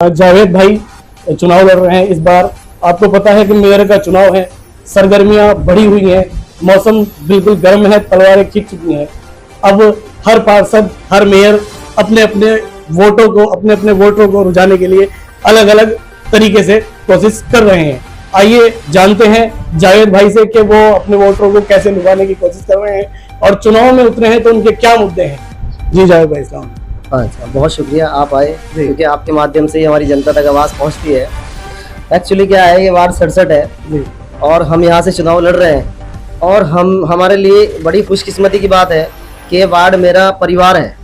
जावेद भाई चुनाव लड़ रहे हैं इस बार। आपको पता है कि मेयर का चुनाव है, सरगर्मियां बढ़ी हुई हैं, मौसम बिल्कुल गर्म है, तलवारें खिंच चुकी हैं। अब हर पार्षद, हर मेयर अपने अपने वोटरों को रुझाने के लिए अलग अलग तरीके से कोशिश कर रहे हैं। आइए जानते हैं जावेद भाई से कि वो अपने वोटरों को कैसे लुभाने की कोशिश कर रहे हैं और चुनाव में उतरे हैं तो उनके क्या मुद्दे हैं। जी जावेद भाई साहब। अच्छा, बहुत शुक्रिया आप आए, क्योंकि आपके माध्यम से ही हमारी जनता तक आवाज़ पहुंचती है। एक्चुअली क्या है, ये वार्ड 67 है और हम यहाँ से चुनाव लड़ रहे हैं और हमारे लिए बड़ी खुशकिस्मती की बात है कि ये वार्ड मेरा परिवार है।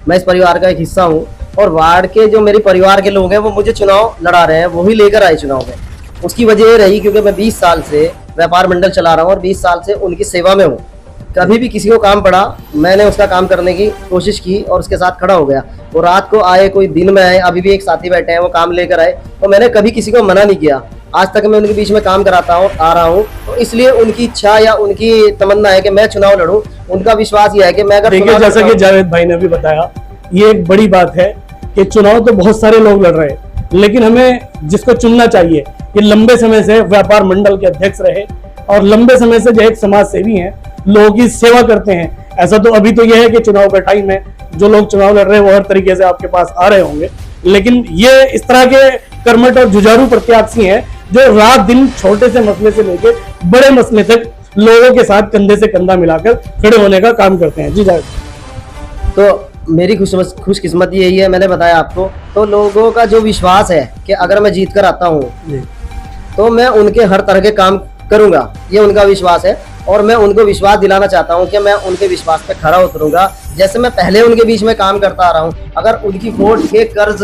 मैं इस परिवार का एक हिस्सा हूँ और वार्ड के जो मेरे परिवार के लोग हैं वो मुझे चुनाव लड़ा रहे हैं, वही लेकर आए चुनाव में। उसकी वजह ये रही क्योंकि मैं 20 साल से व्यापार मंडल चला रहा हूँ और 20 साल से उनकी सेवा में हूँ। कभी भी किसी को काम पड़ा, मैंने उसका काम करने की कोशिश की और उसके साथ खड़ा हो गया। वो रात को आए, कोई दिन में आए, अभी भी एक साथी बैठे हैं वो काम लेकर आए, तो मैंने कभी किसी को मना नहीं किया। आज तक मैं उनके बीच में काम कराता हूँ, आ रहा हूँ। तो इसलिए उनकी इच्छा या उनकी तमन्ना है कि मैं चुनाव लड़ूं। उनका विश्वास यह है कि मैं अगर देखिए, जैसा कि जावेद भाई ने भी बताया, ये एक बड़ी बात है कि चुनाव तो बहुत सारे लोग लड़ रहे हैं, लेकिन हमें जिसको चुनना चाहिए, ये लंबे समय से व्यापार मंडल के अध्यक्ष रहे और लंबे समय से जो एक समाज सेवी हैं, लोगों की सेवा करते हैं। ऐसा तो अभी तो यह है कि चुनाव का टाइम है, जो लोग चुनाव लड़ रहे हैं वो हर तरीके से आपके पास आ रहे होंगे, लेकिन ये इस तरह के कर्मठ और जुझारू प्रत्याशी हैं जो रात दिन छोटे से मसले से लेकर बड़े मसले तक लोगों के साथ कंधे से कंधा मिलाकर खड़े होने का काम करते हैं। जी जावेद। तो मेरी खुशकिस्मती यही है, मैंने बताया आपको। तो लोगों का जो विश्वास है कि अगर मैं जीत कर आता हूँ तो मैं उनके हर तरह के काम करूंगा, ये उनका विश्वास है और मैं उनको विश्वास दिलाना चाहता हूं कि मैं उनके विश्वास पे खरा उतरूंगा। जैसे मैं पहले उनके बीच में काम करता आ रहा हूं, अगर उनकी वोट के कर्ज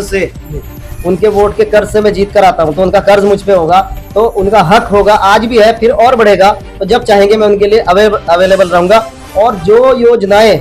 से मैं जीत कर आता हूं तो उनका कर्ज मुझ पे होगा, तो उनका हक होगा, आज भी है, फिर और बढ़ेगा। तो जब चाहेंगे मैं उनके लिए अवेलेबल रहूंगा और जो योजनाएं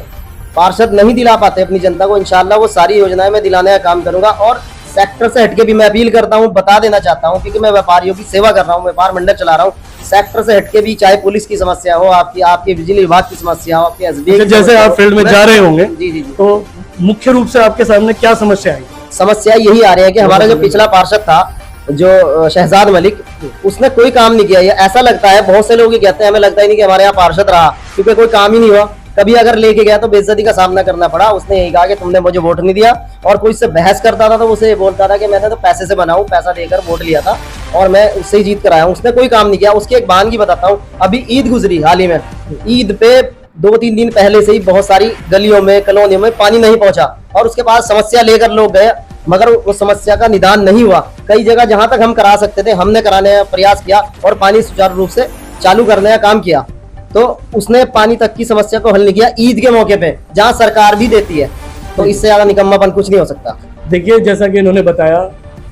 पार्षद नहीं दिला पाते अपनी जनता को, इंशाल्लाह वो सारी योजनाएं मैं दिलाने का काम करूंगा। और सेक्टर से हटके भी मैं अपील करता हूं, बता देना चाहता हूं, क्योंकि मैं व्यापारियों की सेवा कर रहा हूं, व्यापार मंडल चला रहा हूं। सेक्टर से हटके भी, चाहे पुलिस की समस्या हो, आपकी बिजली विभाग की समस्या हो, आपके एसडीए, जैसे आप फील्ड में जा रहे होंगे, जी, तो मुख्य रूप से आपके सामने क्या समस्या आई? समस्या यही आ रही है कि हमारा जो पिछला पार्षद था, जो शहजाद मलिक, उसने कोई काम नहीं किया। ये ऐसा लगता है, बहुत से लोग ये कहते हैं, हमें लगता ही नहीं कि हमारे यहाँ पार्षद रहा, क्योंकि कोई काम ही नहीं हुआ। कभी अगर लेके गया तो बेइज्जती का सामना करना पड़ा। उसने यही कहा कि तुमने मुझे वोट नहीं दिया, और कोई इससे बहस करता था तो उसे बोलता था कि मैंने तो पैसे से बनाऊं, पैसा देकर वोट लिया था और मैं उससे ही जीत कर आया हूं। उसने कोई काम नहीं किया। उसकी एक बहानगी बताता हूं, अभी ईद गुजरी हाल ही में, ईद पे 2-3 दिन पहले से ही बहुत सारी गलियों में, कॉलोनियों में पानी नहीं पहुंचा और उसके पास समस्या लेकर लोग गए, मगर उस समस्या का निदान नहीं हुआ। कई जगह जहां तक हम करा सकते थे हमने कराने का प्रयास किया और पानी सुचारू रूप से चालू करने का काम किया, तो उसने पानी तक की समस्या को हल नहीं किया ईद के मौके पे, जहां सरकार भी देती है। तो इससे ज्यादा निकम्मापन कुछ नहीं हो सकता। देखिए, जैसा कि इन्होंने बताया,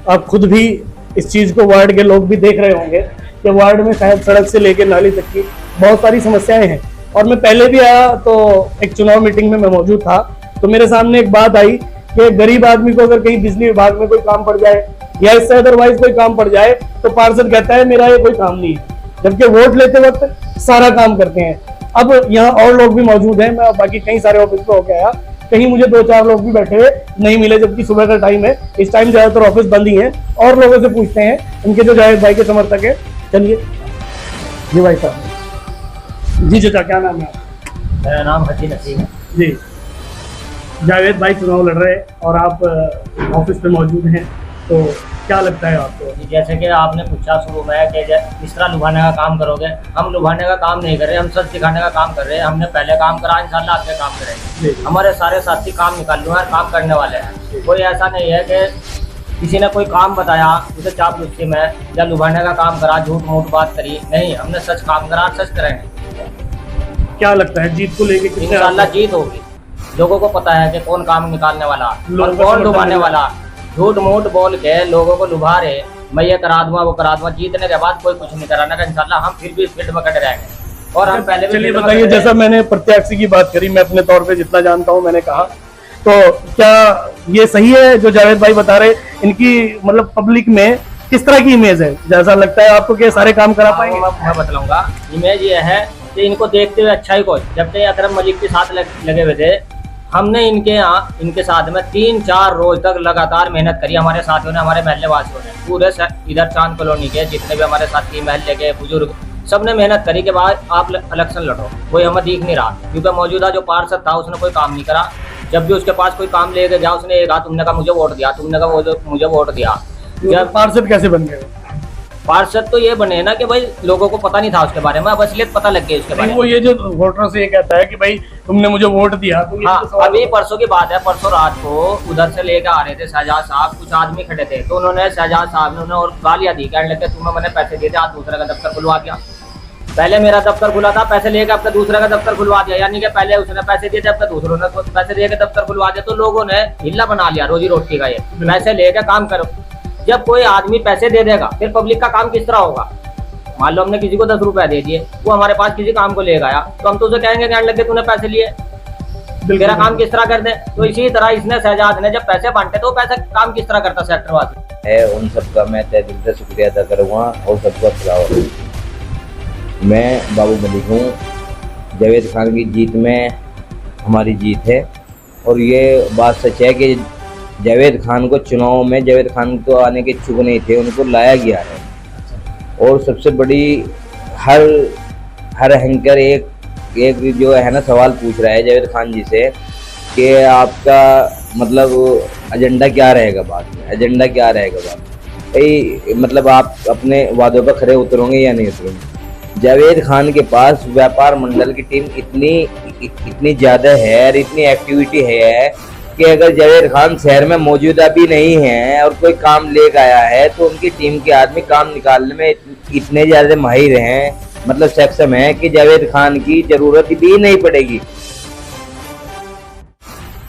आप खुद भी इस चीज को, वार्ड के लोग भी देख रहे होंगे कि वार्ड में शायद सड़क से लेकर नाली तक की बहुत सारी समस्याएं हैं। और मैं पहले भी आया तो एक चुनाव मीटिंग में मैं मौजूद था, तो मेरे सामने एक बात आई कि गरीब आदमी को अगर कहीं बिजली विभाग में कोई काम पड़ जाए या इससे अदरवाइज कोई काम पड़ जाए तो पार्षद कहता है मेरा ये कोई काम नहीं है, जबकि वोट लेते वक्त सारा काम करते हैं। अब यहाँ और लोग भी मौजूद हैं, मैं बाकी कई सारे ऑफिस पे होके आया, कहीं मुझे 2-4 लोग भी बैठे हुए नहीं मिले, जबकि सुबह का टाइम है, इस टाइम ज्यादातर ऑफिस बंद ही हैं। और लोगों से पूछते हैं उनके जो जावेद भाई के समर्थक है। चलिए जी भाई साहब। जी चाचा, क्या नाम है आपका? मेरा नाम हजी नसीम है। जी, जावेद भाई चुनाव लड़ रहे हैं और आप ऑफिस पे मौजूद हैं, तो क्या लगता है आपको? जैसे कि आपने पूछा शुरू में कि इस तरह लुभाने का काम करोगे, हम लुभाने का काम नहीं कर रहे, हम सच दिखाने का काम कर रहे हैं। हमने पहले काम करा, इंशाल्लाह आगे काम करेंगे। हमारे सारे साथी काम निकाल लूँ, काम करने वाले हैं। कोई ऐसा नहीं है कि किसी ने कोई काम बताया उसे चापलूसी में या लुभाने का काम करा, झूठ मूठ बात करी, नहीं, हमने सच काम करा, सच करेंगे। क्या लगता है जीत को लेके? इंशाल्लाह जीत होगी। लोगों को पता है कि कौन काम निकालने वाला और कौन लुभाने वाला। झूठ मूठ बोल के लोगों को लुभा रहे, मैं ये करा दूंगा, वो करा दूंगा, जीतने के बाद कोई कुछ नहीं कराना का। इंशाल्लाह हम फिर भी इस फील्ड में खड़े रहेंगे और हम पहले भी। चलिए बताइए, जैसा मैंने प्रत्याशी की बात करी, मैं अपने तौर पे जितना जानता हूँ मैंने कहा, तो क्या ये सही है जो जावेद भाई बता रहे, इनकी मतलब पब्लिक में किस तरह की इमेज है? जैसा लगता है आपको कि सारे काम करा पाएंगे? मैं बतलाऊंगा। इमेज ये है कि इनको देखते हुए अच्छा ही कोई, जब तक अकरम मलिक के साथ लगे हुए थे, हमने इनके साथ में 3-4 रोज तक लगातार मेहनत करी, हमारे साथियों ने, हमारे महल्ले वासियों ने, पूरे इधर चांद कॉलोनी के जितने भी हमारे साथी महल्ले के बुजुर्ग सबने मेहनत करी के बाद आप इलेक्शन लड़ो, कोई हमें दिख नहीं रहा, क्योंकि मौजूदा जो पार्षद था उसने कोई काम नहीं करा। जब भी उसके पास कोई काम लेके गया उसने ये कहा तुमने कहा मुझे वोट दिया, तुमने कहा मुझे वोट दिया। जब पार्षद कैसे बन गए? पार्षद तो ये बने ना कि भाई लोगों को पता नहीं था उसके बारे में, अब असलियत पता लग गई उसके बारे में। वो ये जो वोटरों से ये कहता है कि भाई तुमने मुझे वोट दिया, तो ये हाँ, तो सवाल अभी परसों की बात है, परसों रात को उधर से लेकर आ रहे थे शहजाद साहब, कुछ आदमी खड़े थे, तो उन्होंने शहजाद साहब ने उन्हें और गालियां दी, कहने लगे तुम्हें मैंने पैसे दिए थे, आज दूसरे का दफ्तर खुलवा दिया। पहले मेरा दफ्तर खुला था, पैसे लेकर अपने दूसरे का दफ्तर खुलवा दिया, यानी कि पहले उसने पैसे दिए थे, अपने दूसरों ने पैसे लेकर दफ्तर खुलवा दिया। तो लोगों ने हिल्ला बना लिया रोजी रोटी का, ये पैसे लेकर काम करो। जब कोई आदमी पैसे दे देगा फिर पब्लिक का काम किस तरह होगा? मान लो हमने किसी को 10 रुपए दे दिए, वो हमारे पास किसी काम को लेकर आया, तो हम तो उसे कहेंगे कहने लगे तूने पैसे लिए, तेरा काम किस तरह कर दे। तो इसी तरह इसने शहजाद ने जब पैसे बांटे तो पैसे काम किस तरह करता सेक्टर वासी है, उन सबका मैं तहे दिल से शुक्रिया अदा करूँगा और सबका सलाम। मैं बाबू मलिक हूँ। जावेद खान की जीत में हमारी जीत है, और ये बात सच है कि जावेद खान को चुनाव में जावेद खान को आने के इच्छुक नहीं थे, उनको लाया गया है। और सबसे बड़ी हर हैंकर एक जो है ना सवाल पूछ रहा है जावेद खान जी से कि आपका मतलब एजेंडा क्या रहेगा बाद में, एजेंडा क्या रहेगा बाद में, भाई मतलब आप अपने वादों पर खरे उतरोगे या नहीं उतरोगे। जावेद खान के पास व्यापार मंडल की टीम इतनी ज़्यादा है और इतनी एक्टिविटी है कि अगर जावेद खान शहर में मौजूदा भी नहीं है और कोई काम लेकर आया है तो उनकी टीम के आदमी काम निकालने में इतने ज़्यादा माहिर हैं, मतलब सक्षम है कि जावेद खान की ज़रूरत भी नहीं पड़ेगी।